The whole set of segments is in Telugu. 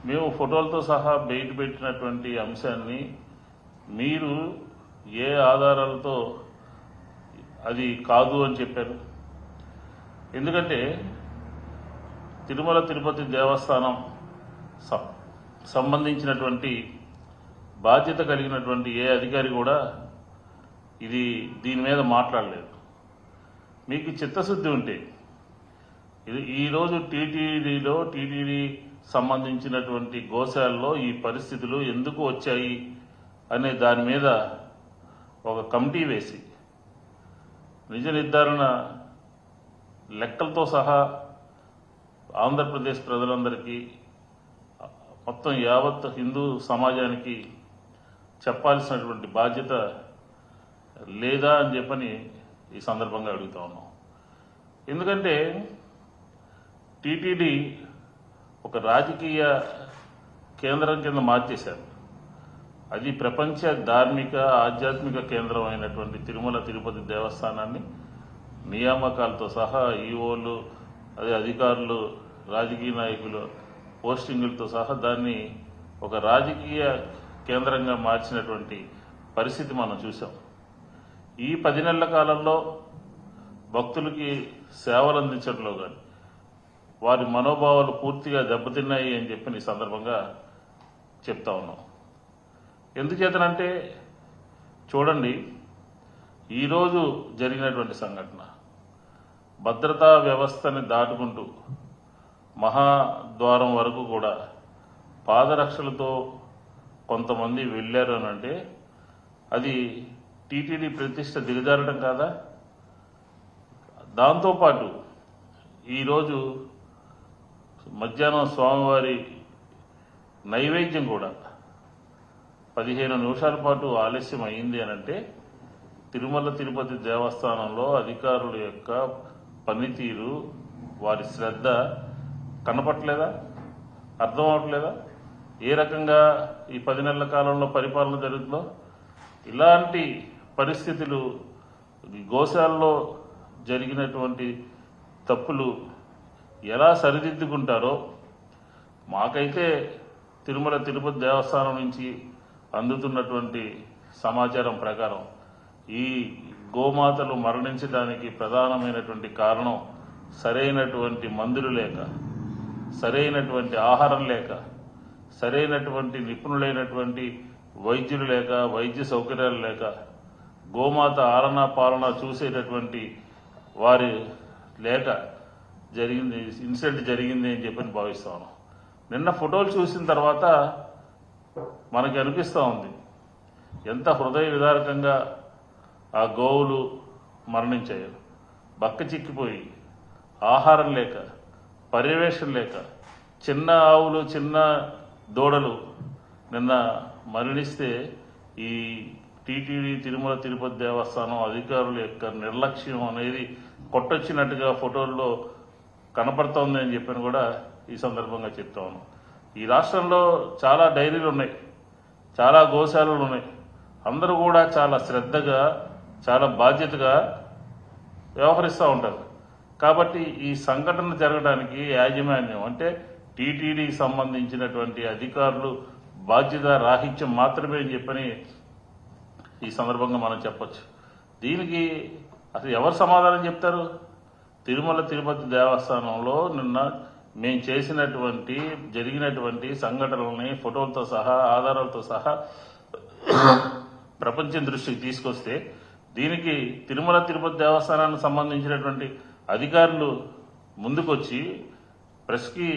మేము ఫోటోలతో సహా బయట పెట్టినటువంటి అంశాన్ని మీరు ఏ ఆధారాలతో అది కాదు అని చెప్పారు? ఎందుకంటే తిరుమల తిరుపతి దేవస్థానం సంబంధించినటువంటి బాధ్యత కలిగినటువంటి ఏ అధికారి కూడా దీని మీద మాట్లాడలేదు. మీకు చిత్తశుద్ధి ఉంటే ఈరోజు టీటీడీ సంబంధించినటువంటి గోశాలలో ఈ పరిస్థితులు ఎందుకు వచ్చాయి అనే దాని మీద ఒక కమిటీ వేసి నిజ నిర్ధారణ లెక్కలతో సహా ఆంధ్రప్రదేశ్ ప్రజలందరికీ మొత్తం యావత్ హిందూ సమాజానికి చెప్పాల్సినటువంటి బాధ్యత లేదా అని చెప్పని ఈ సందర్భంగా అడుగుతా ఉన్నాం. ఎందుకంటే టీటీడీ ఒక రాజకీయ కేంద్రం కింద మార్చేశారు. అది ప్రపంచ ధార్మిక ఆధ్యాత్మిక కేంద్రం అయినటువంటి తిరుమల తిరుపతి దేవస్థానాన్ని నియామకాలతో సహా ఈఓలు, అదే అధికారులు, రాజకీయ నాయకులు పోస్టింగులతో సహా దాన్ని ఒక రాజకీయ కేంద్రంగా మార్చినటువంటి పరిస్థితి మనం చూసాం. ఈ 10 నెలల కాలంలో భక్తులకి సేవలు అందించడంలో కానీ వారి మనోభావాలు పూర్తిగా దెబ్బతిన్నాయి అని చెప్పి ఈ సందర్భంగా చెప్తా ఉన్నాం. ఎందుచేతనంటే చూడండి, ఈరోజు జరిగినటువంటి సంఘటన భద్రతా వ్యవస్థని దాటుకుంటూ మహాద్వారం వరకు కూడా పాదరక్షలతో కొంతమంది వెళ్ళారు అని అంటే అది టీటీడీ ప్రతిష్ట దిగజారడం కాదా? దాంతోపాటు ఈరోజు మధ్యాహ్నం స్వామివారి నైవేద్యం కూడా 15 నిమిషాల పాటు ఆలస్యం అయింది అనంటే తిరుమల తిరుపతి దేవస్థానంలో అధికారుల యొక్క పనితీరు, వారి శ్రద్ధ కనపట్లేదా? అర్థం అవట్లేదా? ఏ రకంగా ఈ 10 నెలల కాలంలో పరిపాలన జరుగుతుందో ఇలాంటి పరిస్థితులు గోశాలలో జరిగినటువంటి తప్పులు ఎలా సరిదిద్దుకుంటారో మాకైతే తిరుమల తిరుపతి దేవస్థానం నుంచి అందుతున్నటువంటి సమాచారం ప్రకారం ఈ గోమాతలు మరణించడానికి ప్రధానమైనటువంటి కారణం సరైనటువంటి మందులు లేక, సరైనటువంటి ఆహారం లేక, సరైనటువంటి నిపుణులైనటువంటి వైద్యులు లేక, వైద్య సౌకర్యాలు లేక, గోమాత ఆలన పాలన చూసేటటువంటి వారి లేక జరిగింది, ఇన్సిడెంట్ జరిగింది అని చెప్పని భావిస్తాను. నిన్న ఫోటోలు చూసిన తర్వాత మనకి అనిపిస్తూ ఉంది ఎంత హృదయ విదారకంగా ఆ గోవులు మరణించాయి. బక్క చిక్కిపోయి, ఆహారం లేక, పర్యవేక్షణ లేక, చిన్న ఆవులు, చిన్న దూడలు నిన్న మరణిస్తే ఈ టీటీడీ తిరుమల తిరుపతి దేవస్థానం అధికారుల యొక్క నిర్లక్ష్యం అనేది కొట్టొచ్చినట్టుగా ఫోటోల్లో కనపడుతోంది అని చెప్పని కూడా ఈ సందర్భంగా చెప్తా ఉన్నాం. ఈ రాష్ట్రంలో చాలా డైరీలు ఉన్నాయి, చాలా గోశాలలు ఉన్నాయి. అందరూ కూడా చాలా శ్రద్ధగా, చాలా బాధ్యతగా వ్యవహరిస్తూ ఉంటారు. కాబట్టి ఈ సంఘటన జరగడానికి యాజమాన్యం అంటే టీటీడీకి సంబంధించినటువంటి అధికారులు బాధ్యత రాహిత్యం మాత్రమే అని చెప్పని ఈ సందర్భంగా మనం చెప్పొచ్చు. దీనికి అసలు ఎవరు సమాధానం చెప్తారు? తిరుమల తిరుపతి దేవస్థానంలో నిన్న మేము చేసినటువంటి జరిగినటువంటి సంఘటనలని ఫోటోలతో సహా ఆధారాలతో సహా ప్రపంచం దృష్టికి తీసుకొస్తే దీనికి తిరుమల తిరుపతి దేవస్థానానికి సంబంధించినటువంటి అధికారులు ముందుకొచ్చి ప్రెస్కి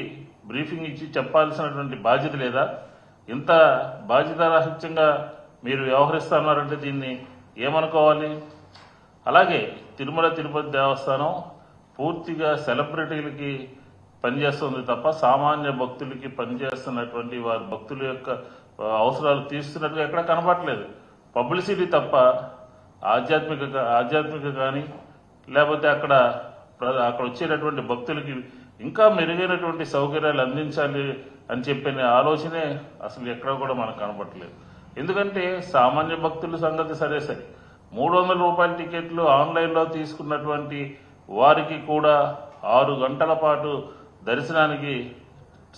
బ్రీఫింగ్ ఇచ్చి చెప్పాల్సినటువంటి బాధ్యత లేదా? ఇంత బాధ్యతారాహిత్యంగా మీరు వ్యవహరిస్తున్నారంటే దీన్ని ఏమనుకోవాలి? అలాగే తిరుమల తిరుపతి దేవస్థానం పూర్తిగా సెలబ్రిటీలకి పనిచేస్తుంది తప్ప సామాన్య భక్తులకి పనిచేస్తున్నటువంటి వారి భక్తుల యొక్క అవసరాలు తీరుస్తున్నట్టుగా ఎక్కడ కనపడలేదు. పబ్లిసిటీ తప్ప ఆధ్యాత్మిక కానీ లేకపోతే అక్కడ వచ్చేటటువంటి భక్తులకి ఇంకా మెరుగైనటువంటి సౌకర్యాలు అందించాలి అని చెప్పిన ఆలోచనే అసలు ఎక్కడ కూడా మనకు కనపడలేదు. ఎందుకంటే సామాన్య భక్తుల సంగతి సరే 300 రూపాయల టికెట్లు ఆన్లైన్లో తీసుకున్నటువంటి వారికి కూడా 6 గంటల పాటు దర్శనానికి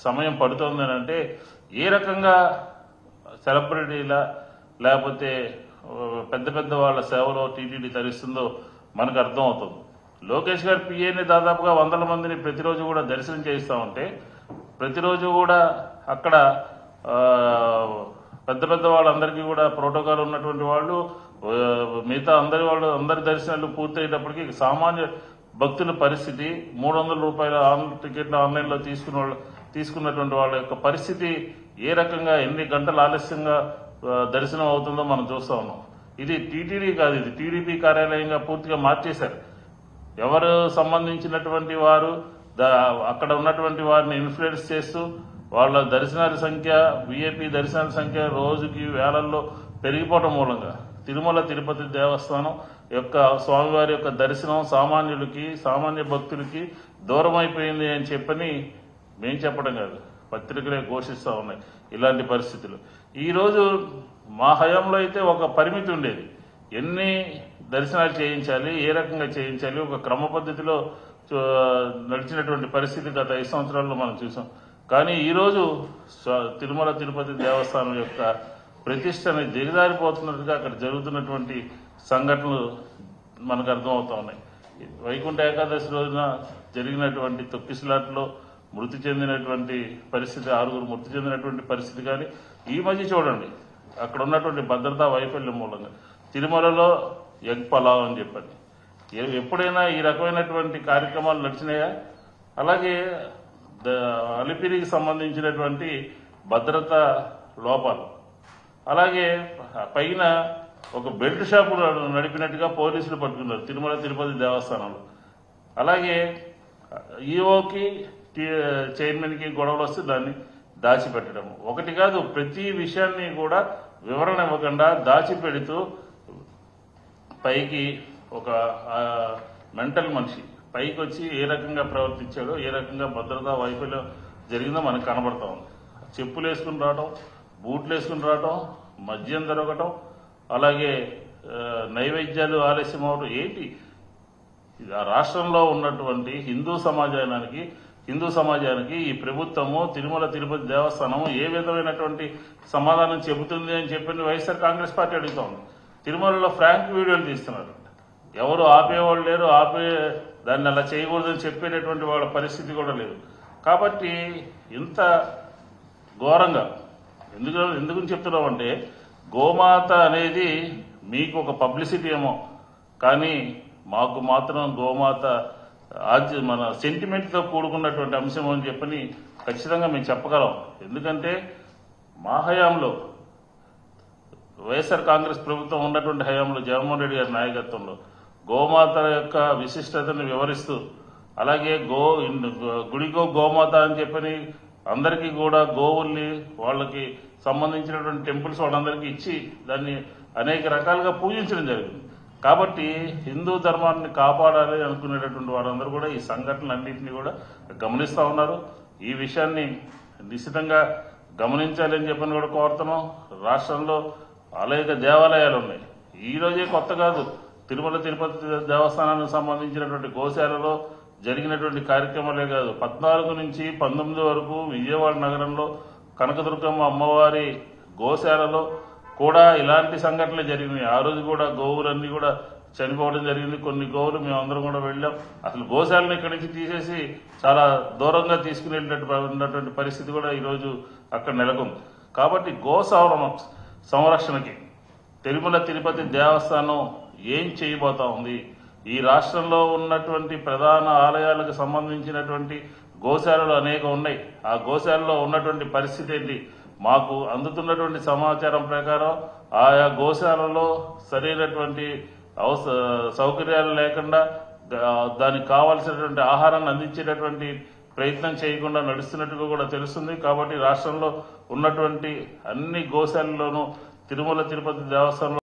సమయం పడుతుంది అంటే ఏ రకంగా సెలబ్రిటీల లేకపోతే పెద్ద పెద్ద వాళ్ళ సేవలో టీటీడీ తరిస్తుందో మనకు అర్థమవుతుంది. లోకేష్ గారి పిఏని దాదాపుగా 100 మందిని ప్రతిరోజు కూడా దర్శనం చేయిస్తూ ఉంటే ప్రతిరోజు కూడా అక్కడ పెద్ద పెద్ద వాళ్ళందరికీ కూడా ప్రోటోకాల్ ఉన్నటువంటి వాళ్ళు మిగతా అందరి దర్శనాలు పూర్తయ్యేటప్పటికి సామాన్య భక్తుల పరిస్థితి 300 రూపాయల టికెట్లు ఆన్లైన్లో తీసుకున్నటువంటి వాళ్ళ యొక్క పరిస్థితి ఏ రకంగా ఎన్ని గంటలు ఆలస్యంగా దర్శనం అవుతుందో మనం చూస్తా ఉన్నాం. ఇది టీటీడీ కాదు, ఇది టీడీపీ కార్యాలయంగా పూర్తిగా మార్చేశారు. ఎవరు సంబంధించినటువంటి వారు అక్కడ ఉన్నటువంటి వారిని ఇన్ఫ్లుయెన్స్ చేస్తూ వాళ్ళ దర్శనాల సంఖ్య విఐపి దర్శనాల సంఖ్య రోజుకి వేలల్లో పెరిగిపోవడం మూలంగా తిరుమల తిరుపతి దేవస్థానం యొక్క స్వామివారి యొక్క దర్శనం సామాన్య భక్తులకి దూరం అయిపోయింది అని చెప్పని మేం చెప్పడం కాదు, పత్రికలే ఘోషిస్తూ ఉన్నాయి ఇలాంటి పరిస్థితులు. ఈరోజు మా హయాంలో అయితే ఒక పరిమితి ఉండేది, ఎన్ని దర్శనాలు చేయించాలి, ఏ రకంగా చేయించాలి, ఒక క్రమ పద్ధతిలో నడిచినటువంటి పరిస్థితి గత 5 సంవత్సరాల్లో మనం చూసాం. కానీ ఈరోజు తిరుమల తిరుపతి దేవస్థానం యొక్క ప్రతిష్టని దిగజారిపోతున్నట్టుగా అక్కడ జరుగుతున్నటువంటి సంఘటనలు మనకు అర్థమవుతా ఉన్నాయి. వైకుంఠ ఏకాదశి రోజున జరిగినటువంటి తొక్కిసలాట్లో మృతి చెందినటువంటి పరిస్థితి, 6 మృతి చెందినటువంటి పరిస్థితి. కానీ ఈ మధ్య చూడండి అక్కడ ఉన్నటువంటి భద్రతా వైఫల్యం మూలంగా తిరుమలలో ఎగ్ పలావ్ అని చెప్పండి, ఎప్పుడైనా ఈ రకమైనటువంటి కార్యక్రమాలు నడిచినాయా? అలాగే అలిపిరికి సంబంధించినటువంటి భద్రతా లోపాలు, అలాగే పైన ఒక బెల్ట్ షాపు నడిపినట్టుగా పోలీసులు పట్టుకున్నారు తిరుమల తిరుపతి దేవస్థానంలో. అలాగే ఈఓకి చైర్మన్కి గొడవలు వస్తే దాన్ని దాచిపెట్టడం ఒకటి కాదు, ప్రతి విషయాన్ని కూడా వివరణ ఇవ్వకుండా దాచిపెడుతూ పైకి ఒక మెంటల్ మనిషి పైకి వచ్చి ఏ రకంగా ప్రవర్తించాడో, ఏ రకంగా భద్రతా వైఫల్యం జరిగిందో మనకు కనబడతా ఉంది. చెప్పులు వేసుకుని రావటం, బూట్లు వేసుకుని రావటం, మద్యం దొరకటం, అలాగే నైవేద్యాలు ఆలస్యం అవడం ఏంటి? ఆ రాష్ట్రంలో ఉన్నటువంటి హిందూ సమాజానికి ఈ ప్రభుత్వము తిరుమల తిరుపతి దేవస్థానము ఏ విధమైనటువంటి సమాధానం చెబుతుంది అని చెప్పి వైఎస్ఆర్ కాంగ్రెస్ పార్టీ అడుగుతా ఉంది. తిరుమలలో ఫ్రాంక్ వీడియోలు తీస్తున్నారు, ఎవరు ఆపేవాళ్ళు లేరు, దాన్ని అలా చేయకూడదని చెప్పేటటువంటి వాళ్ళ పరిస్థితి కూడా లేదు. కాబట్టి ఇంత ఘోరంగా ఎందుకు చెప్తున్నామంటే, గోమాత అనేది మీకు ఒక పబ్లిసిటీ ఏమో, కానీ మాకు మాత్రం గోమాత మన సెంటిమెంట్తో కూడుకున్నటువంటి అంశం అని చెప్పని ఖచ్చితంగా మేము చెప్పగలం. ఎందుకంటే మా హయాంలో వైఎస్ఆర్ కాంగ్రెస్ ప్రభుత్వం ఉన్నటువంటి హయాంలో జగన్మోహన్ రెడ్డి గారి నాయకత్వంలో గోమాత యొక్క విశిష్టతను వివరిస్తూ, అలాగే గుడిగో గోమాత అని చెప్పని అందరికీ కూడా గోవుల్ని వాళ్ళకి సంబంధించినటువంటి టెంపుల్స్ వాళ్ళందరికీ ఇచ్చి దాన్ని అనేక రకాలుగా పూజించడం జరిగింది. కాబట్టి హిందూ ధర్మాన్ని కాపాడాలి అనుకునేటటువంటి వారందరూ కూడా ఈ సంఘటనలన్నింటినీ కూడా గమనిస్తూ ఉన్నారు. ఈ విషయాన్ని నిశ్చితంగా గమనించాలి అని చెప్పని కూడా కోరుతున్నాం. రాష్ట్రంలో అనేక దేవాలయాలు ఉన్నాయి. ఈ రోజే కొత్త కాదు, తిరుమల తిరుపతి దేవస్థానానికి సంబంధించినటువంటి గోశాలలో జరిగినటువంటి కార్యక్రమాలే కాదు, 14 నుంచి 19 వరకు విజయవాడ నగరంలో కనకదుర్గమ్మ అమ్మవారి గోశాలలో కూడా ఇలాంటి సంఘటనలు జరిగినాయి. ఆ రోజు కూడా గోవులన్నీ కూడా చనిపోవడం జరిగింది. కొన్ని గోవులు మేమందరం కూడా వెళ్ళాం. అసలు గోశాలను ఇక్కడి నుంచి తీసేసి చాలా దూరంగా తీసుకునేటటువంటి పరిస్థితి కూడా ఈరోజు అక్కడ నెలకొంది. కాబట్టి సంరక్షణకి తిరుమల తిరుపతి దేవస్థానం ఏం చేయబోతా ఉంది? ఈ రాష్ట్రంలో ఉన్నటువంటి ప్రధాన ఆలయాలకు సంబంధించినటువంటి గోశాలలు అనేక ఉన్నాయి. ఆ గోశాలలో ఉన్నటువంటి పరిస్థితి ఏంటి? మాకు అందుతున్నటువంటి సమాచారం ప్రకారం ఆయా గోశాలలో సరైనటువంటి సౌకర్యాలు లేకుండా దానికి కావాల్సినటువంటి ఆహారాన్ని అందించేటటువంటి ప్రయత్నం చేయకుండా నడుస్తున్నట్టుగా కూడా తెలుస్తుంది. కాబట్టి రాష్ట్రంలో ఉన్నటువంటి అన్ని గోశాలలోనూ తిరుమల తిరుపతి దేవస్థానంలో